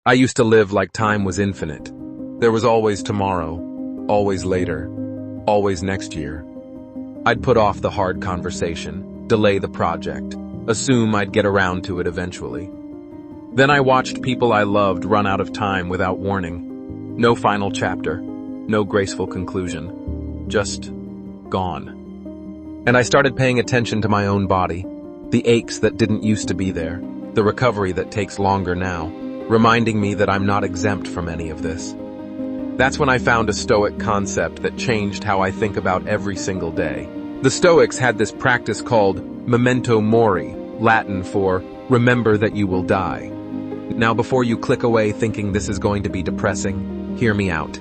I used to live like time was infinite. There was always tomorrow, always later, always next year. I'd put off the hard conversation, delay the project, assume I'd get around to it eventually. Then I watched people I loved run out of time without warning. No final chapter, no graceful conclusion, just gone. And I started paying attention to my own body, the aches that didn't used to be there, the recovery that takes longer now, reminding me that I'm not exempt from any of this. That's when I found a Stoic concept that changed how I think about every single day. The Stoics had this practice called memento mori, Latin for remember that you will die. Now before you click away thinking this is going to be depressing, hear me out.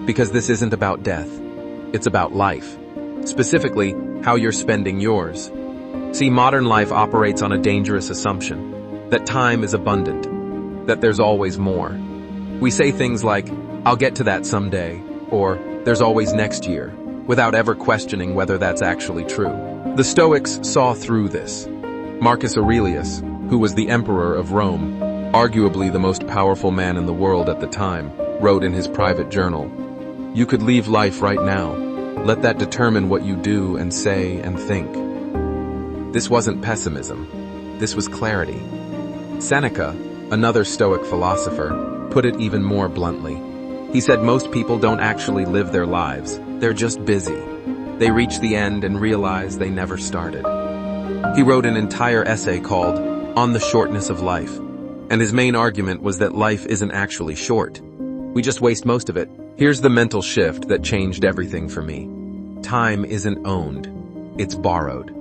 Because this isn't about death. It's about life. Specifically, how you're spending yours. See, modern life operates on a dangerous assumption that time is abundant, that there's always more. We say things like, I'll get to that someday, or there's always next year, without ever questioning whether that's actually true. The Stoics saw through this. Marcus Aurelius, who was the emperor of Rome, arguably the most powerful man in the world at the time, wrote in his private journal, "You could leave life right now. Let that determine what you do and say and think." This wasn't pessimism. This was clarity. Seneca, another Stoic philosopher, put it even more bluntly. He said most people don't actually live their lives. They're just busy. They reach the end and realize they never started. He wrote an entire essay called On the Shortness of Life, and his main argument was that life isn't actually short. We just waste most of it. Here's the mental shift that changed everything for me. Time isn't owned. It's borrowed.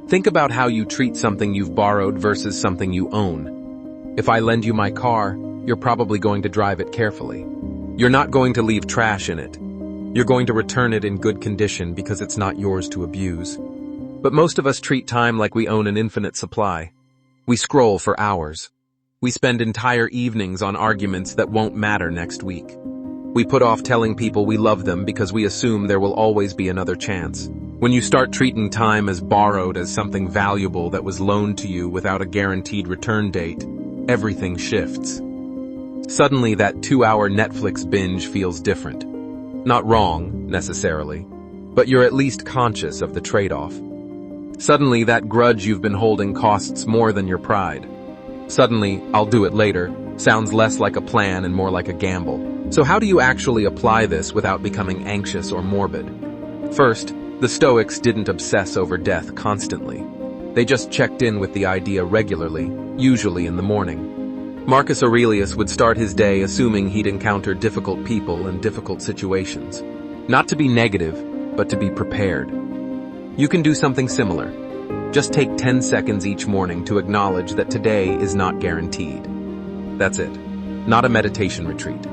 Think about how you treat something you've borrowed versus something you own. If I lend you my car, you're probably going to drive it carefully. You're not going to leave trash in it. You're going to return it in good condition because it's not yours to abuse. But most of us treat time like we own an infinite supply. We scroll for hours. We spend entire evenings on arguments that won't matter next week. We put off telling people we love them because we assume there will always be another chance. When you start treating time as borrowed, as something valuable that was loaned to you without a guaranteed return date, everything shifts. Suddenly, that 2-hour Netflix binge feels different. Not wrong, necessarily, but you're at least conscious of the trade-off. Suddenly, that grudge you've been holding costs more than your pride. Suddenly, I'll do it later, sounds less like a plan and more like a gamble. So how do you actually apply this without becoming anxious or morbid? First, the Stoics didn't obsess over death constantly. They just checked in with the idea regularly, usually in the morning. Marcus Aurelius would start his day assuming he'd encounter difficult people and difficult situations. Not to be negative, but to be prepared. You can do something similar. Just take 10 seconds each morning to acknowledge that today is not guaranteed. That's it. Not a meditation retreat.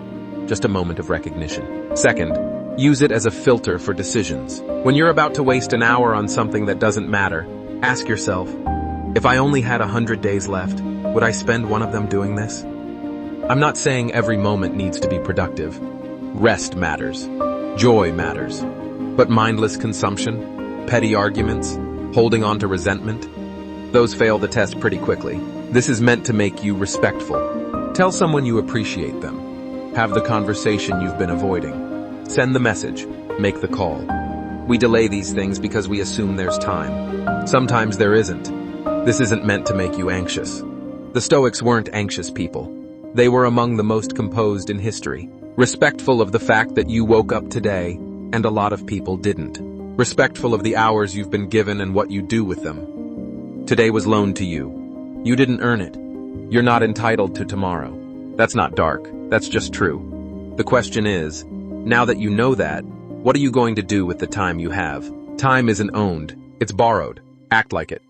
Just a moment of recognition. Second, use it as a filter for decisions. When you're about to waste an hour on something that doesn't matter, ask yourself, if I only had 100 days left, would I spend one of them doing this? I'm not saying every moment needs to be productive. Rest matters. Joy matters. But mindless consumption, petty arguments, holding on to resentment, those fail the test pretty quickly. This is meant to make you respectful. Tell someone you appreciate them. Have the conversation you've been avoiding. Send the message. Make the call. We delay these things because we assume there's time. Sometimes there isn't. This isn't meant to make you anxious. The Stoics weren't anxious people. They were among the most composed in history, respectful of the fact that you woke up today, and a lot of people didn't. Respectful of the hours you've been given and what you do with them. Today was loaned to you. You didn't earn it. You're not entitled to tomorrow. That's not dark. That's just true. The question is, now that you know that, what are you going to do with the time you have? Time isn't owned. It's borrowed. Act like it.